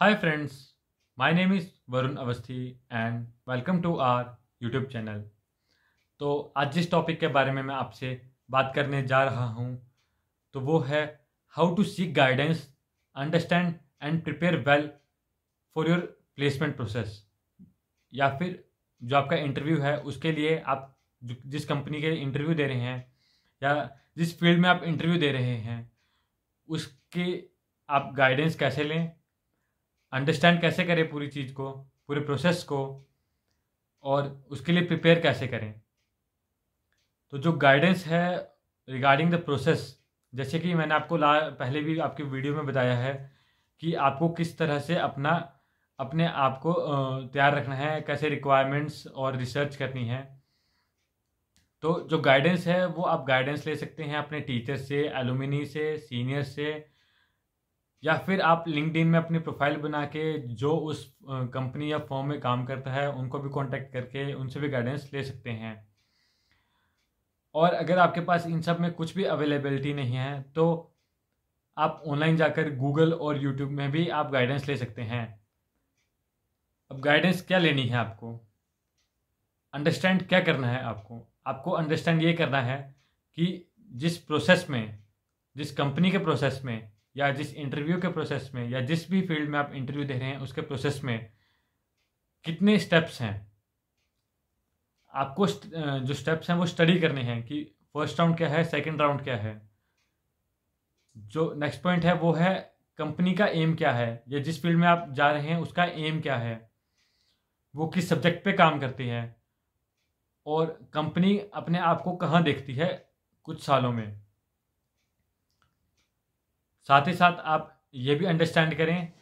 Hi friends, my name is Varun Avasthi and welcome to our YouTube channel। तो आज जिस topic के बारे में मैं आपसे बात करने जा रहा हूँ तो वो है how to seek guidance, understand and prepare well for your placement process. या फिर जो आपका इंटरव्यू है उसके लिए आप जिस कंपनी के इंटरव्यू दे रहे हैं या जिस फील्ड में आप इंटरव्यू दे रहे हैं उसके आप गाइडेंस कैसे लें, अंडरस्टैंड कैसे करें पूरी चीज़ को, पूरे प्रोसेस को, और उसके लिए प्रिपेयर कैसे करें। तो जो गाइडेंस है रिगार्डिंग द प्रोसेस, जैसे कि मैंने आपको पहले भी आपकी वीडियो में बताया है कि आपको किस तरह से अपने आप को तैयार रखना है, कैसे रिक्वायरमेंट्स और रिसर्च करनी है। तो जो गाइडेंस है वो आप गाइडेंस ले सकते हैं अपने टीचर से, एलुमिनी से, सीनियर से, या फिर आप लिंक्डइन में अपनी प्रोफाइल बना के जो उस कंपनी या फर्म में काम करता है उनको भी कांटेक्ट करके उनसे भी गाइडेंस ले सकते हैं। और अगर आपके पास इन सब में कुछ भी अवेलेबिलिटी नहीं है तो आप ऑनलाइन जाकर गूगल और यूट्यूब में भी आप गाइडेंस ले सकते हैं। अब गाइडेंस क्या लेनी है आपको, अंडरस्टैंड क्या करना है आपको अंडरस्टैंड ये करना है कि जिस प्रोसेस में, जिस कंपनी के प्रोसेस में या जिस इंटरव्यू के प्रोसेस में या जिस भी फील्ड में आप इंटरव्यू दे रहे हैं उसके प्रोसेस में कितने स्टेप्स हैं। आपको जो स्टेप्स हैं वो स्टडी करने हैं कि फर्स्ट राउंड क्या है, सेकंड राउंड क्या है। जो नेक्स्ट पॉइंट है वो है कंपनी का एम क्या है, या जिस फील्ड में आप जा रहे हैं उसका एम क्या है, वो किस सब्जेक्ट पे काम करती है, और कंपनी अपने आप को कहाँ देखती है कुछ सालों में। साथ ही साथ आप ये भी अंडरस्टैंड करें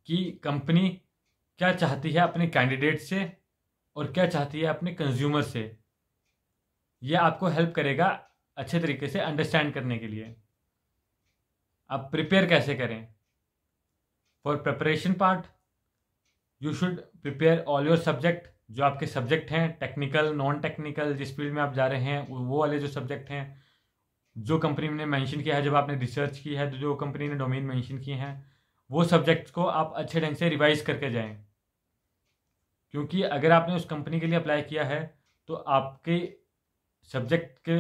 कि कंपनी क्या चाहती है अपने कैंडिडेट से और क्या चाहती है अपने कंज्यूमर से। यह आपको हेल्प करेगा अच्छे तरीके से अंडरस्टैंड करने के लिए। आप प्रिपेयर कैसे करें। For preparation part you should prepare all your subject. जो आपके सब्जेक्ट हैं, टेक्निकल, नॉन टेक्निकल, जिस फील्ड में आप जा रहे हैं वो वाले जो सब्जेक्ट हैं जो कंपनी ने मेंशन किया है, जब आपने रिसर्च की है तो जो कंपनी ने डोमेन मेंशन किए हैं वो सब्जेक्ट्स को आप अच्छे ढंग से रिवाइज करके जाएं। क्योंकि अगर आपने उस कंपनी के लिए अप्लाई किया है तो आपके सब्जेक्ट के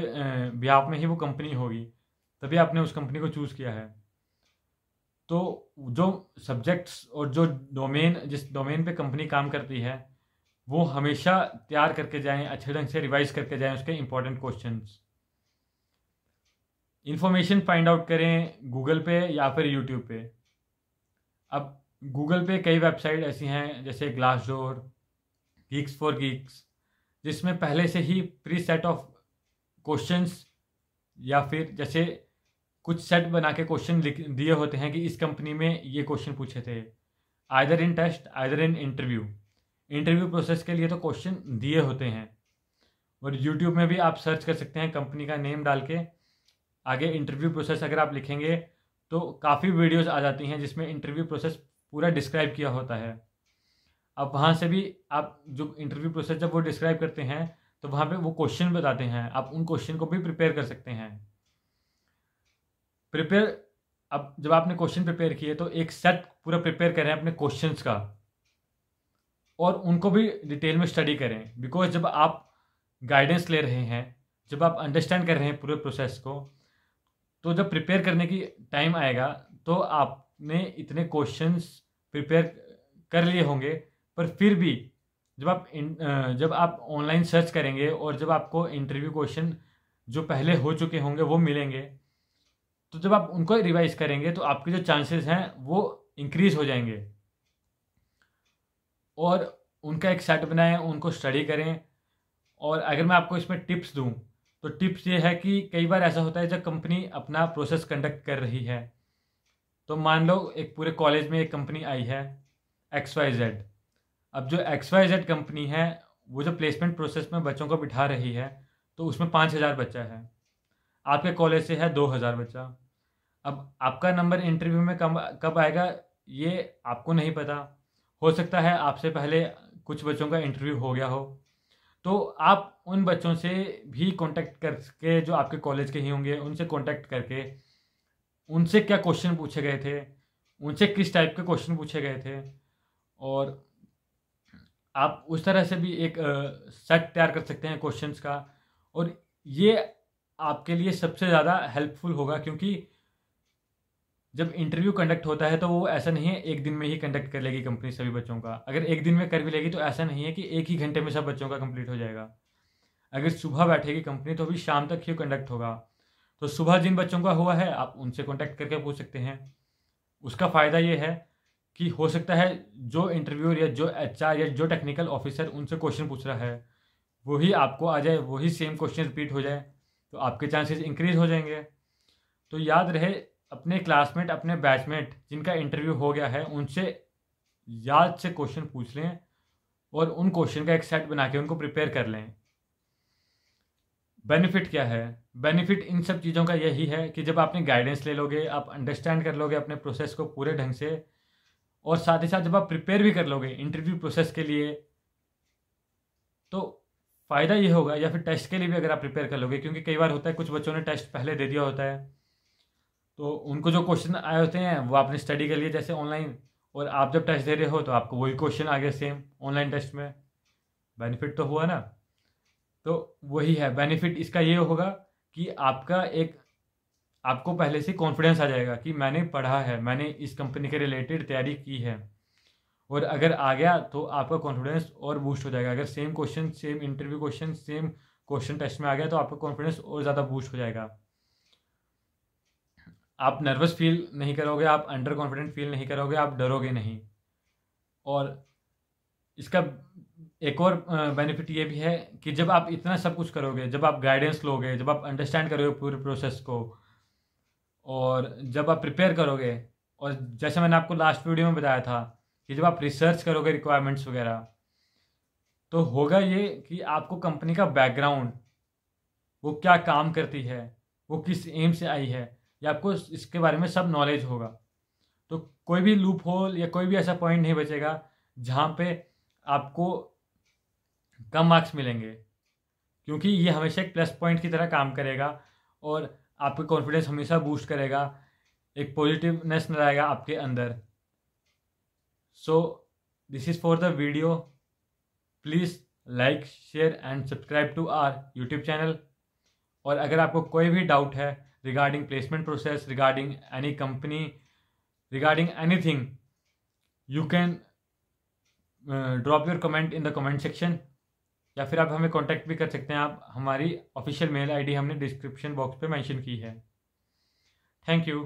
बिहाफ में ही वो कंपनी होगी, तभी आपने उस कंपनी को चूज़ किया है। तो जो सब्जेक्ट्स और जो डोमेन, जिस डोमेन पे कंपनी काम करती है वो हमेशा तैयार करके जाएं, अच्छे ढंग से रिवाइज करके जाएं उसके important questions. Information find out करें गूगल पे या फिर यूट्यूब पे। अब गूगल पे कई वेबसाइट ऐसी हैं जैसे ग्लासडोर, गीक्स फॉर गीक्स, जिसमें पहले से ही प्री सेट ऑफ क्वेश्चंस या फिर जैसे कुछ सेट बना के क्वेश्चन लिख दिए होते हैं कि इस कंपनी में ये क्वेश्चन पूछे थे, either in test either in interview process के लिए तो क्वेश्चन दिए होते हैं। और यूट्यूब में भी आप सर्च कर सकते हैं कंपनी का नेम डाल के, आगे इंटरव्यू प्रोसेस अगर आप लिखेंगे तो काफ़ी वीडियोस आ जाती हैं जिसमें इंटरव्यू प्रोसेस पूरा डिस्क्राइब किया होता है। अब वहाँ से भी आप जो इंटरव्यू प्रोसेस जब वो डिस्क्राइब करते हैं तो वहाँ पे वो क्वेश्चन बताते हैं, आप उन क्वेश्चन को भी प्रिपेयर कर सकते हैं। अब जब आपने क्वेश्चन प्रिपेयर किए तो एक सेट पूरा प्रिपेयर करें अपने क्वेश्चंस का और उनको भी डिटेल में स्टडी करें। बिकॉज जब आप गाइडेंस ले रहे हैं, जब आप अंडरस्टैंड कर रहे हैं पूरे प्रोसेस को, तो जब प्रिपेयर करने की टाइम आएगा तो आपने इतने क्वेश्चंस प्रिपेयर कर लिए होंगे, पर फिर भी जब आप ऑनलाइन सर्च करेंगे और जब आपको इंटरव्यू क्वेश्चन जो पहले हो चुके होंगे वो मिलेंगे, तो जब आप उनको रिवाइज करेंगे तो आपके जो चांसेस हैं वो इंक्रीज हो जाएंगे। और उनका एक सेट बनाएं, उनको स्टडी करें। और अगर मैं आपको इसमें टिप्स दूं तो टिप्स ये है कि कई बार ऐसा होता है जब कंपनी अपना प्रोसेस कंडक्ट कर रही है, तो मान लो एक पूरे कॉलेज में एक कंपनी आई है XYZ। अब जो XYZ कंपनी है वो जो प्लेसमेंट प्रोसेस में बच्चों को बिठा रही है तो उसमें 5,000 बच्चा है, आपके कॉलेज से है 2,000 बच्चा। अब आपका नंबर इंटरव्यू में कब आएगा ये आपको नहीं पता। हो सकता है आपसे पहले कुछ बच्चों का इंटरव्यू हो गया हो, तो आप उन बच्चों से भी कांटेक्ट करके, जो आपके कॉलेज के ही होंगे, उनसे कांटेक्ट करके उनसे क्या क्वेश्चन पूछे गए थे उनसे किस टाइप के क्वेश्चन पूछे गए थे, और आप उस तरह से भी एक सेट तैयार कर सकते हैं क्वेश्चंस का। और ये आपके लिए सबसे ज़्यादा हेल्पफुल होगा, क्योंकि जब इंटरव्यू कंडक्ट होता है तो वो ऐसा नहीं है एक दिन में ही कंडक्ट कर लेगी कंपनी सभी बच्चों का। अगर एक दिन में कर भी लेगी तो ऐसा नहीं है कि एक ही घंटे में सब बच्चों का कंप्लीट हो जाएगा। अगर सुबह बैठेगी कंपनी तो भी शाम तक ही कंडक्ट होगा। तो सुबह जिन बच्चों का हुआ है आप उनसे कॉन्टैक्ट करके पूछ सकते हैं। उसका फ़ायदा ये है कि हो सकता है जो इंटरव्यूअर या जो एचआर या जो टेक्निकल ऑफिसर उनसे क्वेश्चन पूछ रहा है वही आपको आ जाए, वही सेम क्वेश्चन रिपीट हो जाए, तो आपके चांसेस इंक्रीज हो जाएंगे। तो याद रहे, अपने क्लासमेट, अपने बैचमेट जिनका इंटरव्यू हो गया है उनसे याद से क्वेश्चन पूछ लें और उन क्वेश्चन का एक सेट बना के उनको प्रिपेयर कर लें। बेनिफिट क्या है? बेनिफिट इन सब चीज़ों का यही है कि जब आपने गाइडेंस ले लोगे, आप अंडरस्टैंड कर लोगे अपने प्रोसेस को पूरे ढंग से, और साथ ही साथ जब आप प्रिपेयर भी कर लोगे इंटरव्यू प्रोसेस के लिए, तो फ़ायदा ये होगा, या फिर टेस्ट के लिए भी अगर आप प्रिपेयर कर लोगे, क्योंकि कई बार होता है कुछ बच्चों ने टेस्ट पहले दे दिया होता है तो उनको जो क्वेश्चन आए होते हैं वो आपने स्टडी कर लिए जैसे ऑनलाइन, और आप जब टेस्ट दे रहे हो तो आपको वही क्वेश्चन आ गया सेम ऑनलाइन टेस्ट में। बेनिफिट तो हुआ ना। तो वही है बेनिफिट इसका, ये होगा कि आपको पहले से कॉन्फिडेंस आ जाएगा कि मैंने पढ़ा है, मैंने इस कंपनी के रिलेटेड तैयारी की है। और अगर आ गया तो आपका कॉन्फिडेंस और बूस्ट हो जाएगा। अगर same question, same interview question, same question test में आ गया तो आपका कॉन्फिडेंस और ज़्यादा बूस्ट हो जाएगा। आप नर्वस फील नहीं करोगे, आप अंडर कॉन्फिडेंट फील नहीं करोगे, आप डरोगे नहीं। और इसका एक और बेनिफिट ये भी है कि जब आप इतना सब कुछ करोगे, जब आप गाइडेंस लोगे, जब आप अंडरस्टैंड करोगे पूरे प्रोसेस को, और जब आप प्रिपेयर करोगे, और जैसे मैंने आपको लास्ट वीडियो में बताया था कि जब आप रिसर्च करोगे रिक्वायरमेंट्स वगैरह, तो होगा ये कि आपको कंपनी का बैकग्राउंड, वो क्या काम करती है, वो किस एम से आई है, या आपको इसके बारे में सब नॉलेज होगा। तो कोई भी लूप होल या कोई भी ऐसा पॉइंट नहीं बचेगा जहाँ पे आपको कम मार्क्स मिलेंगे, क्योंकि ये हमेशा एक प्लस पॉइंट की तरह काम करेगा और आपका कॉन्फिडेंस हमेशा बूस्ट करेगा, एक पॉजिटिवनेस लाएगा आपके अंदर। So this is for the video. Please like, share and subscribe to our YouTube channel. और अगर आपको कोई भी डाउट है regarding placement process, regarding any company, regarding anything, you can drop your comment in the comment section, या फिर आप हमें कांटेक्ट भी कर सकते हैं। आप हमारी ऑफिशियल मेल आईडी हमने डिस्क्रिप्शन बॉक्स पे मेंशन की है। Thank you.